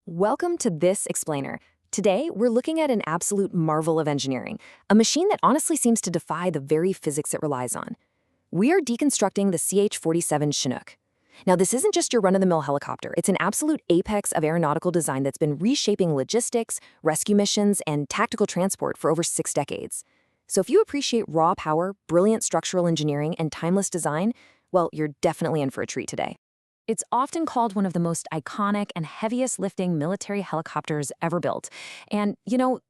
Welcome to this explainer. Today, we're looking at an absolute marvel of engineering, a machine that honestly seems to defy the very physics it relies on. We are deconstructing the CH-47 Chinook. Now, this isn't just your run-of-the-mill helicopter. It's an absolute apex of aeronautical design that's been reshaping logistics, rescue missions, and tactical transport for over 6 decades. So if you appreciate raw power, brilliant structural engineering, and timeless design, well, you're definitely in for a treat today. It's often called one of the most iconic and heaviest lifting military helicopters ever built. And,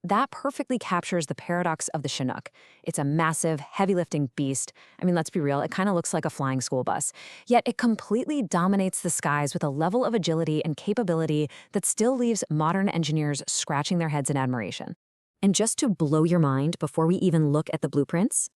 that perfectly captures the paradox of the Chinook. It's a massive, heavy lifting beast. I mean, let's be real, it kind of looks like a flying school bus. Yet it completely dominates the skies with a level of agility and capability that still leaves modern engineers scratching their heads in admiration. And just to blow your mind before we even look at the blueprints,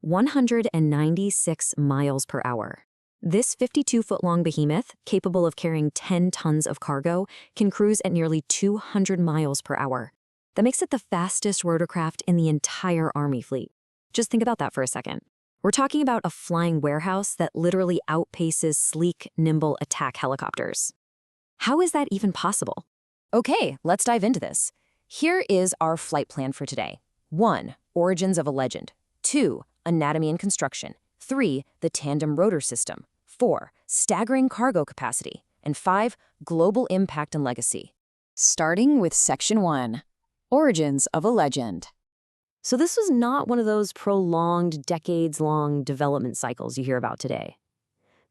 196 miles per hour. This 52-foot-long behemoth, capable of carrying 10 tons of cargo, can cruise at nearly 200 miles per hour. That makes it the fastest rotorcraft in the entire Army fleet. Just think about that for a second. We're talking about a flying warehouse that literally outpaces sleek, nimble attack helicopters. How is that even possible? Okay, let's dive into this. Here is our flight plan for today. 1. Origins of a legend. 2. Anatomy and construction. 3. The tandem-rotor system. 4. Staggering cargo capacity. And 5. Global impact and legacy. Starting with Section 1, Origins of a Legend. So this was not one of those prolonged, decades-long development cycles you hear about today.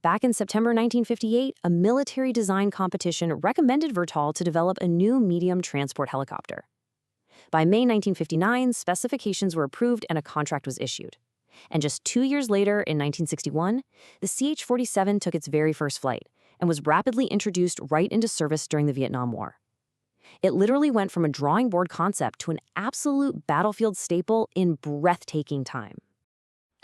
Back in September 1958, a military design competition recommended Vertol to develop a new medium transport helicopter. By May 1959, specifications were approved and a contract was issued. And just 2 years later, in 1961, the CH-47 took its very first flight and was rapidly introduced right into service during the Vietnam War. It literally went from a drawing board concept to an absolute battlefield staple in breathtaking time.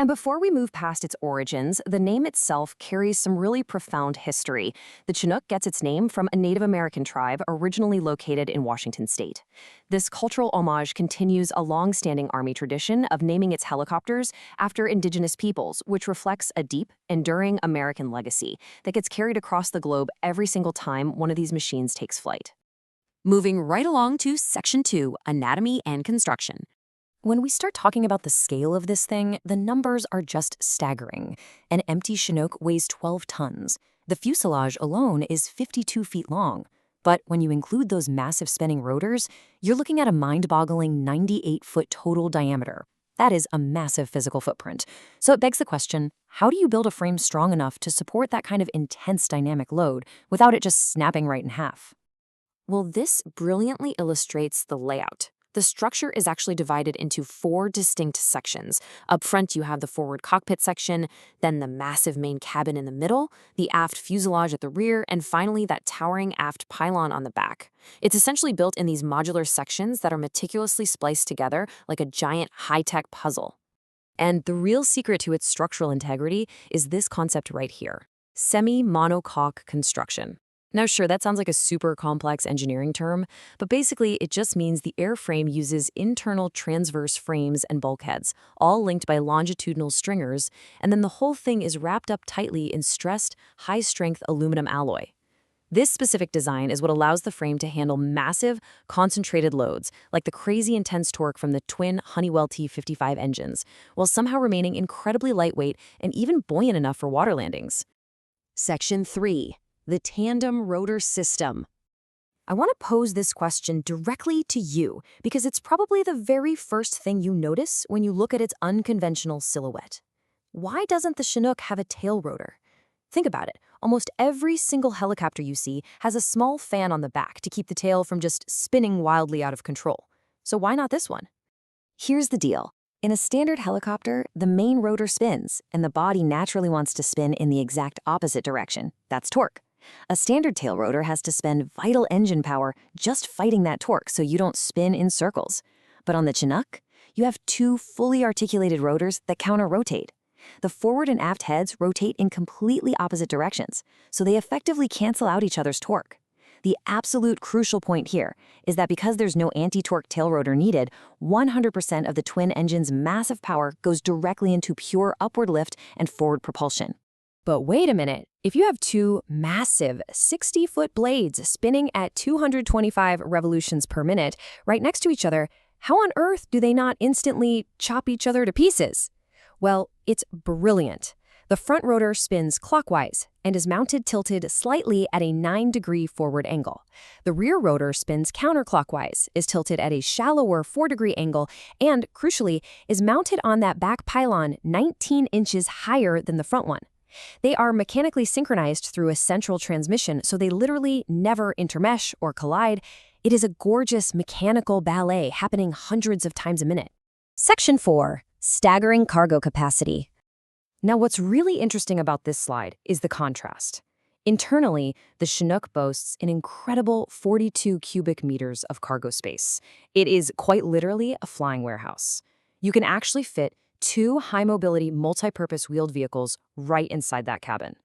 And before we move past its origins, the name itself carries some really profound history. The Chinook gets its name from a Native American tribe originally located in Washington state. This cultural homage continues a long-standing Army tradition of naming its helicopters after indigenous peoples, which reflects a deep, enduring American legacy that gets carried across the globe every single time one of these machines takes flight. Moving right along to Section 2, Anatomy and Construction. When we start talking about the scale of this thing, the numbers are just staggering. An empty Chinook weighs 12 tons. The fuselage alone is 52 feet long. But when you include those massive spinning rotors, you're looking at a mind-boggling 98-foot total diameter. That is a massive physical footprint. So it begs the question, how do you build a frame strong enough to support that kind of intense dynamic load without it just snapping right in half? Well, this brilliantly illustrates the layout. The structure is actually divided into 4 distinct sections. Up front, you have the forward cockpit section, then the massive main cabin in the middle, the aft fuselage at the rear, and finally that towering aft pylon on the back. It's essentially built in these modular sections that are meticulously spliced together like a giant high-tech puzzle. And the real secret to its structural integrity is this concept right here: semi-monocoque construction. Now, sure, that sounds like a super complex engineering term, but basically it just means the airframe uses internal transverse frames and bulkheads, all linked by longitudinal stringers, and then the whole thing is wrapped up tightly in stressed, high-strength aluminum alloy. This specific design is what allows the frame to handle massive, concentrated loads, like the crazy intense torque from the twin Honeywell T55 engines, while somehow remaining incredibly lightweight and even buoyant enough for water landings. Section 3. The tandem-rotor system. I want to pose this question directly to you because it's probably the very first thing you notice when you look at its unconventional silhouette. Why doesn't the Chinook have a tail rotor? Think about it. Almost every single helicopter you see has a small fan on the back to keep the tail from just spinning wildly out of control. So why not this one? Here's the deal. In a standard helicopter, the main rotor spins, and the body naturally wants to spin in the exact opposite direction. That's torque. A standard tail rotor has to spend vital engine power just fighting that torque so you don't spin in circles. But on the Chinook, you have 2 fully articulated rotors that counter-rotate. The forward and aft heads rotate in completely opposite directions, so they effectively cancel out each other's torque. The absolute crucial point here is that because there's no anti-torque tail rotor needed, 100% of the twin engine's massive power goes directly into pure upward lift and forward propulsion. But wait a minute, if you have two massive 60-foot blades spinning at 225 revolutions per minute right next to each other, how on earth do they not instantly chop each other to pieces? Well, it's brilliant. The front rotor spins clockwise and is mounted tilted slightly at a 9-degree forward angle. The rear rotor spins counterclockwise, is tilted at a shallower 4-degree angle, and, crucially, is mounted on that back pylon 19 inches higher than the front one. They are mechanically synchronized through a central transmission, so they literally never intermesh or collide. It is a gorgeous mechanical ballet happening hundreds of times a minute. Section 4. Staggering cargo capacity. Now, what's really interesting about this slide is the contrast. Internally, the Chinook boasts an incredible 42 cubic meters of cargo space. It is quite literally a flying warehouse. You can actually fit 2 high-mobility multi-purpose wheeled vehicles right inside that cabin.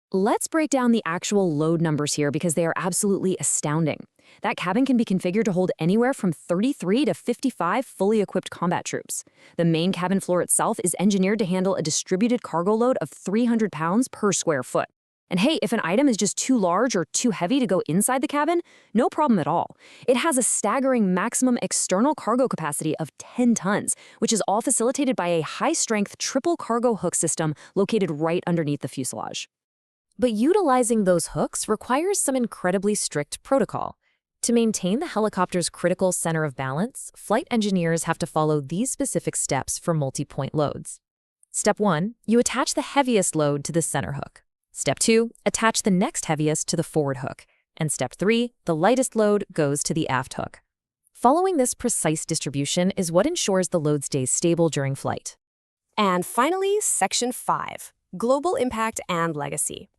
Let's break down the actual load numbers here because they are absolutely astounding. That cabin can be configured to hold anywhere from 33 to 55 fully equipped combat troops. The main cabin floor itself is engineered to handle a distributed cargo load of 300 pounds per square foot. And hey, if an item is just too large or too heavy to go inside the cabin, no problem at all. It has a staggering maximum external cargo capacity of 10 tons, which is all facilitated by a high-strength triple cargo hook system located right underneath the fuselage. But utilizing those hooks requires some incredibly strict protocol. To maintain the helicopter's critical center of balance, flight engineers have to follow these specific steps for multi-point loads. Step 1, you attach the heaviest load to the center hook. Step 2, attach the next heaviest to the forward hook. And step 3, the lightest load goes to the aft hook. Following this precise distribution is what ensures the load stays stable during flight. And finally, Section 5, Global Impact and Legacy.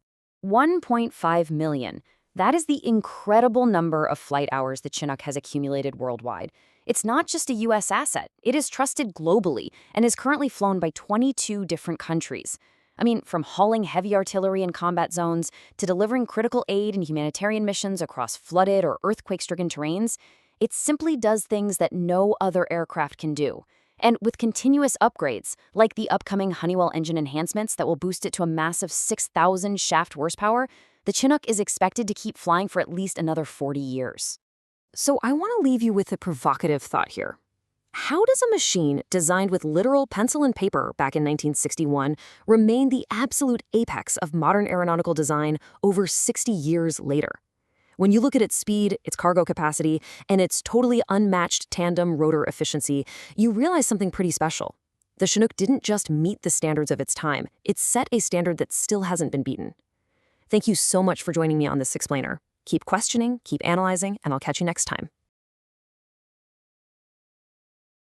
1.5 million. That is the incredible number of flight hours the Chinook has accumulated worldwide. It's not just a U.S. asset. It is trusted globally and is currently flown by 22 different countries. I mean, from hauling heavy artillery in combat zones to delivering critical aid and humanitarian missions across flooded or earthquake-stricken terrains, it simply does things that no other aircraft can do. And with continuous upgrades, like the upcoming Honeywell engine enhancements that will boost it to a massive 6,000 shaft horsepower, the Chinook is expected to keep flying for at least another 40 years. So I want to leave you with a provocative thought here. How does a machine designed with literal pencil and paper back in 1961 remain the absolute apex of modern aeronautical design over 60 years later? When you look at its speed, its cargo capacity, and its totally unmatched tandem-rotor efficiency, you realize something pretty special. The Chinook didn't just meet the standards of its time, it set a standard that still hasn't been beaten. Thank you so much for joining me on this explainer. Keep questioning, keep analyzing, and I'll catch you next time.